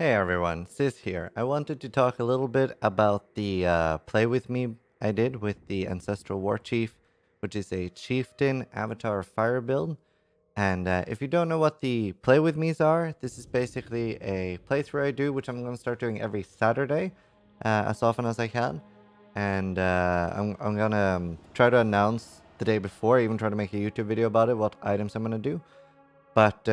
Hey everyone, Sis here. I wanted to talk a little bit about the play with me I did with the Ancestral Warchief, which is a chieftain avatar fire build. And if you don't know what the play with me's are, this is basically a playthrough I do, which I'm going to start doing every Saturday, as often as I can. And I'm going to try to announce the day before, even try to make a YouTube video about it, what items I'm going to do. But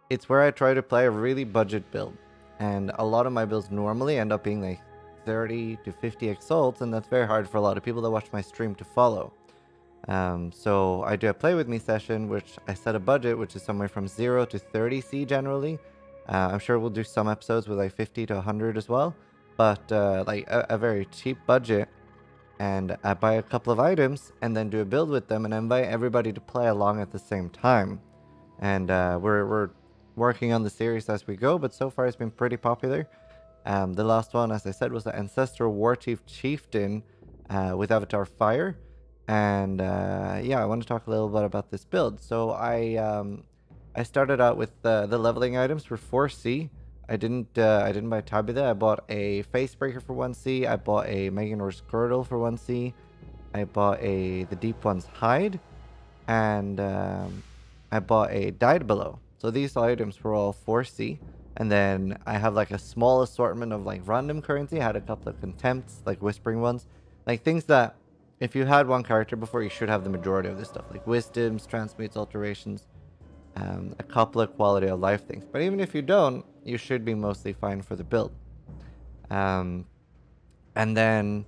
it's where I try to play a really budget build. And a lot of my builds normally end up being like 30 to 50 exalts, and that's very hard for a lot of people that watch my stream to follow. So I do a play with me session, which I set a budget, which is somewhere from 0 to 30 C generally. I'm sure we'll do some episodes with like 50 to 100 as well, but like a very cheap budget. And I buy a couple of items and then do a build with them and invite everybody to play along at the same time. And we're working on the series as we go, but so far it's been pretty popular. The last one, as I said, was the Ancestral Warchief Chieftain with Avatar Fire. And yeah, I want to talk a little bit about this build. So I started out with the leveling items for 4C. I didn't buy Tabitha. I bought a Facebreaker for 1C. I bought a Meganor's Girdle for 1C. I bought the Deep One's Hide, and I bought a Died Below. So these items were all 4C. And then I have like a small assortment of like random currency. I had a couple of contempts, like whispering ones. Like things that if you had one character before, you should have the majority of this stuff. Like wisdoms, transmutes, alterations, a couple of quality of life things. But even if you don't, you should be mostly fine for the build. And then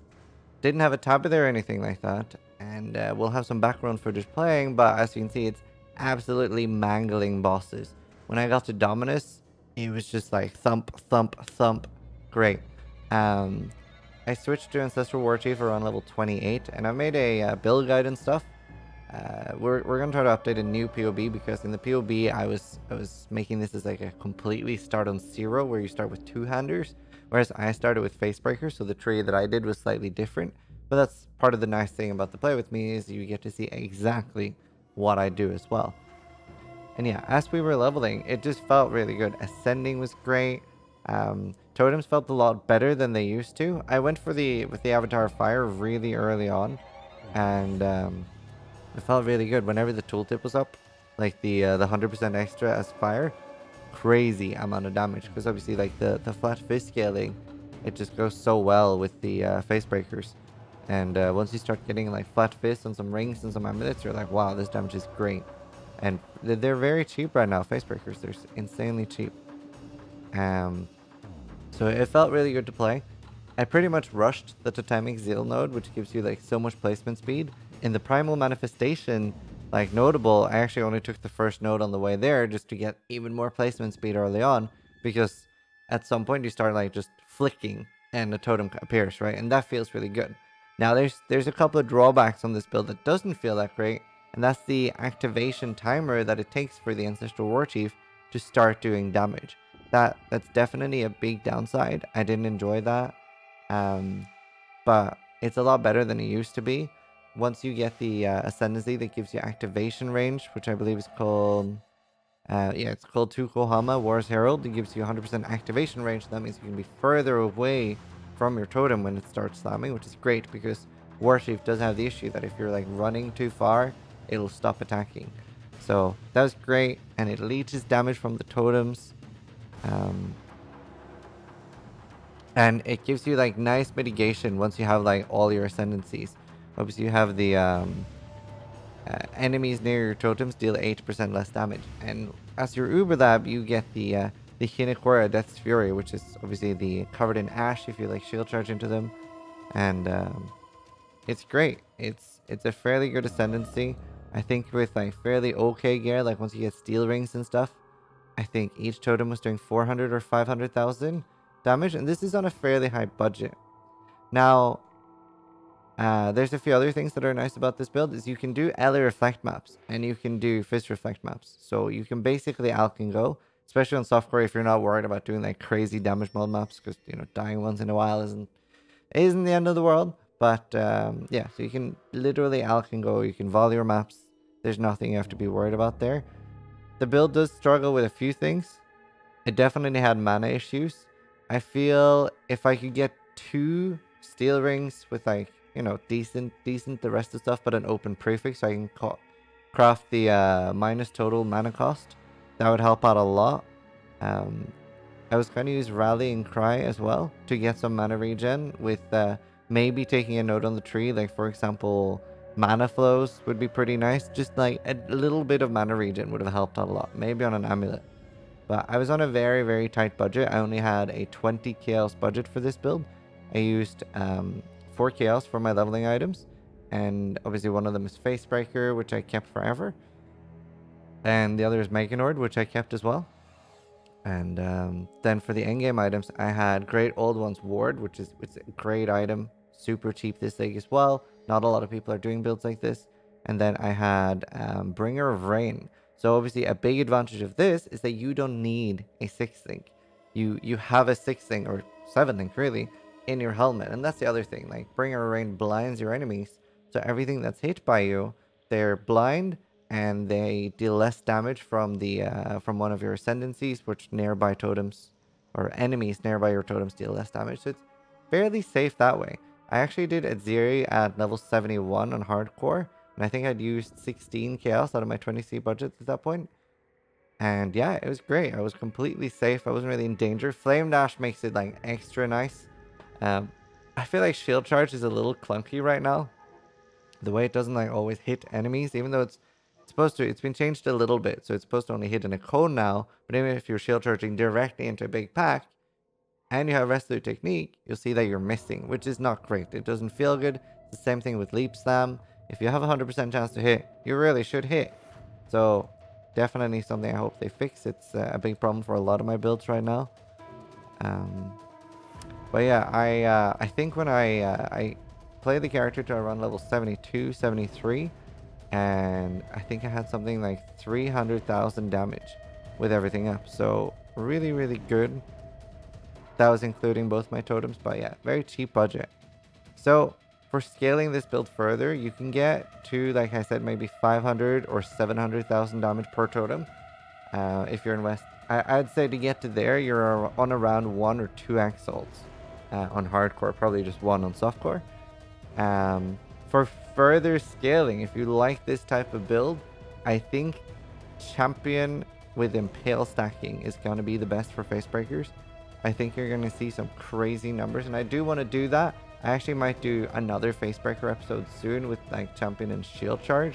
didn't have a tabby there or anything like that. And we'll have some background footage playing, but as you can see, it's absolutely mangling bosses. When I got to Dominus, it was just like thump, thump, thump. Great. I switched to Ancestral Warchief around level 28, and I made a build guide and stuff. We're gonna try to update a new POB, because in the POB I was making this as like a completely start on 0, where you start with 2-handers, whereas I started with Facebreaker, so the tree that I did was slightly different. But that's part of the nice thing about the play with me, is you get to see exactly what I do as well. And yeah, as we were leveling, it just felt really good. Ascending was great. Totems felt a lot better than they used to. I went for with the Avatar Fire really early on, and it felt really good. Whenever the tooltip was up, like the 100% extra as fire, crazy amount of damage. Because obviously, like the flat fist scaling, it just goes so well with the Facebreakers. And once you start getting like flat fists and some rings and some amulets, you're like, wow, this damage is great. And they're very cheap right now, Facebreakers. They're insanely cheap. So it felt really good to play. I pretty much rushed the Totemic Zeal node, which gives you like so much placement speed. In the Primal Manifestation, like notable, I actually only took the first node on the way there just to get even more placement speed early on, because at some point you start like just flicking and a totem appears, right? And that feels really good. Now there's a couple of drawbacks on this build that doesn't feel that great, and that's the activation timer that it takes for the Ancestral Warchief to start doing damage. That's definitely a big downside. I didn't enjoy that, but it's a lot better than it used to be. Once you get the Ascendancy that gives you activation range, which I believe is called, yeah, it's called Tukohama War's Herald. It gives you 100% activation range. That means you can be further away from your totem when it starts slamming, which is great, because Warchief does have the issue that if you're like running too far, it'll stop attacking. So that was great, and it leeches damage from the totems. And it gives you like nice mitigation once you have like all your ascendancies. Obviously you have the enemies near your totems deal 80% less damage, and as your Uber Lab you get the Hinekora Death's Fury, which is obviously the covered in ash if you like shield charge into them. And it's great. It's a fairly good ascendancy. I think with like fairly okay gear, like once you get steel rings and stuff, I think each totem was doing 400 or 500,000 damage, and this is on a fairly high budget. Now, there's a few other things that are nice about this build. Is you can do Ellie Reflect maps, and you can do Fist Reflect maps. So you can basically alch and go, especially on softcore if you're not worried about doing like crazy damage mode maps, because you know dying once in a while isn't the end of the world. But yeah, so you can literally alch and go. You can volley your maps. There's nothing you have to be worried about there. The build does struggle with a few things. I definitely had mana issues. I feel if I could get 2 steel rings with like, you know, decent the rest of stuff, but an open prefix so I can craft the minus total mana cost, that would help out a lot. I was going to use Rallying Cry as well to get some mana regen with maybe taking a note on the tree. Like, for example, mana flows would be pretty nice. Just like a little bit of mana regen would have helped out a lot. Maybe on an amulet. But I was on a very, very tight budget. I only had a 20 chaos budget for this build. I used 4 chaos for my leveling items. And obviously one of them is Facebreaker, which I kept forever. And the other is Meganord, which I kept as well. And then for the endgame items, I had Great Old One's Ward, which is a great item. Super cheap this league as well. Not a lot of people are doing builds like this. And then I had Bringer of Rain. So obviously a big advantage of this is that you don't need a 6th link. You have a 6th link, or 7th link really, in your helmet. And that's the other thing. Like, Bringer of Rain blinds your enemies. So everything that's hit by you, they're blind, and they deal less damage from the from one of your Ascendancies, which nearby totems or enemies nearby your totems deal less damage. So it's fairly safe that way. I actually did Aziri at level 71 on hardcore, and I think I'd used 16 chaos out of my 20C budget at that point. And yeah, it was great. I was completely safe. I wasn't really in danger. Flame Dash makes it like extra nice. I feel like Shield Charge is a little clunky right now. The way it doesn't like always hit enemies, even though it's supposed to, it's been changed a little bit, so it's supposed to only hit in a cone now. But even if you're shield charging directly into a big pack and you have Rescue Technique, you'll see that you're missing, which is not great. It doesn't feel good. It's the same thing with Leap Slam. If you have a 100% chance to hit, you really should hit. So definitely something I hope they fix. It's a big problem for a lot of my builds right now. But yeah, I think when I play the character to around level 72, 73, and I think I had something like 300,000 damage with everything up. So really, really good. That was including both my totems, but yeah, very cheap budget. So for scaling this build further, you can get to, like I said, maybe 500 or 700,000 damage per totem. If you're in West, I'd say to get to there, you're on around 1 or 2 Exalts on hardcore, probably just 1 on softcore. For further scaling, if you like this type of build, I think Champion with Impale stacking is going to be the best for Facebreakers. I think you're going to see some crazy numbers, and I do want to do that. I actually might do another Facebreaker episode soon with like Champion and Shield Charge,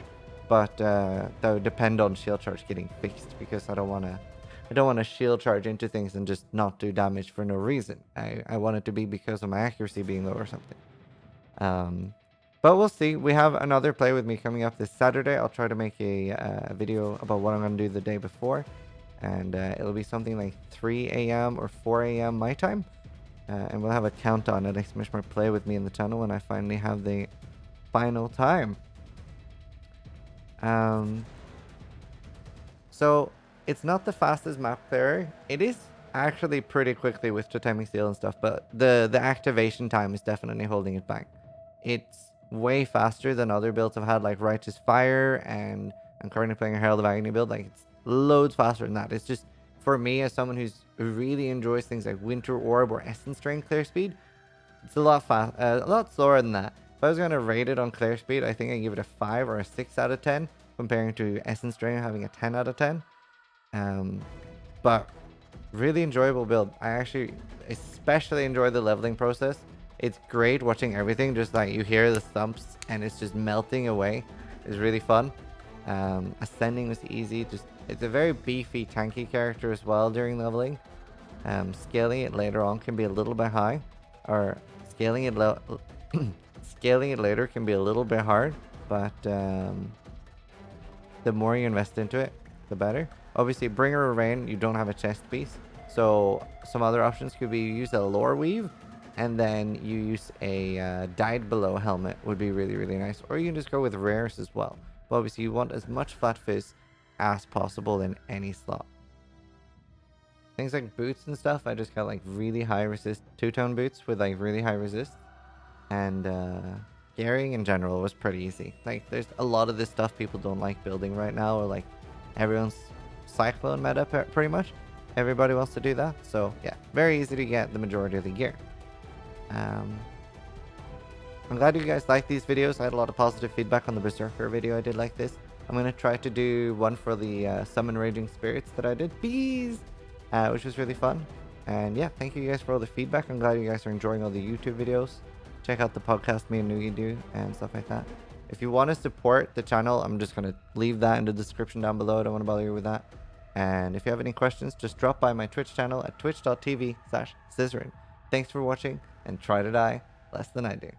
but that would depend on Shield Charge getting fixed, because I don't want to Shield Charge into things and just not do damage for no reason. I want it to be because of my accuracy being low or something. But we'll see. We have another play with me coming up this Saturday. I'll try to make a video about what I'm going to do the day before. And it'll be something like 3 a.m. or 4 a.m. my time. And we'll have a countdown at Exclamation Play with me in the channel when I finally have the final time. So it's not the fastest map clearer. It is actually pretty quickly with Totemic Seal and stuff, but the activation time is definitely holding it back. It's way faster than other builds I've had, like Righteous Fire, and I'm currently playing a Herald of Agony build. Like, it's loads faster than that. It's just, for me, as someone who really enjoys things like Winter Orb or Essence Drain clear speed, it's a lot slower than that. If I was going to rate it on clear speed, I think I give it a 5 or a 6 out of 10, comparing to Essence Drain having a 10 out of 10. But really enjoyable build. I actually especially enjoy the leveling process. It's great watching everything, just like you hear the thumps and it's just melting away. It's really fun. Ascending was easy. It's a very beefy, tanky character as well during leveling. Scaling it later on can be a little bit high, or scaling it scaling it later can be a little bit hard. But the more you invest into it, the better. Obviously, Bringer of Rain, you don't have a chest piece, so some other options could be you use a lore weave, and then you use a Died Below helmet would be really, really nice. Or you can just go with rares as well. But obviously, you want as much flat fizz as possible in any slot. Things like boots and stuff, I just got like really high resist, 2-tone boots with like really high resist. And carrying in general was pretty easy. Like, there's a lot of this stuff people don't like building right now, or like everyone's Cyclone meta pretty much. everybody wants to do that. So yeah, very easy to get the majority of the gear. I'm glad you guys like these videos. I had a lot of positive feedback on the Berserker video I did like this. I'm going to try to do one for the Summon Raging Spirits that I did. Bees! Which was really fun. And yeah, thank you guys for all the feedback. I'm glad you guys are enjoying all the YouTube videos. Check out the podcast me and Noogie do and stuff like that. If you want to support the channel, I'm just going to leave that in the description down below. I don't want to bother you with that. And if you have any questions, just drop by my Twitch channel at twitch.tv/Zizaran. Thanks for watching, and try to die less than I do.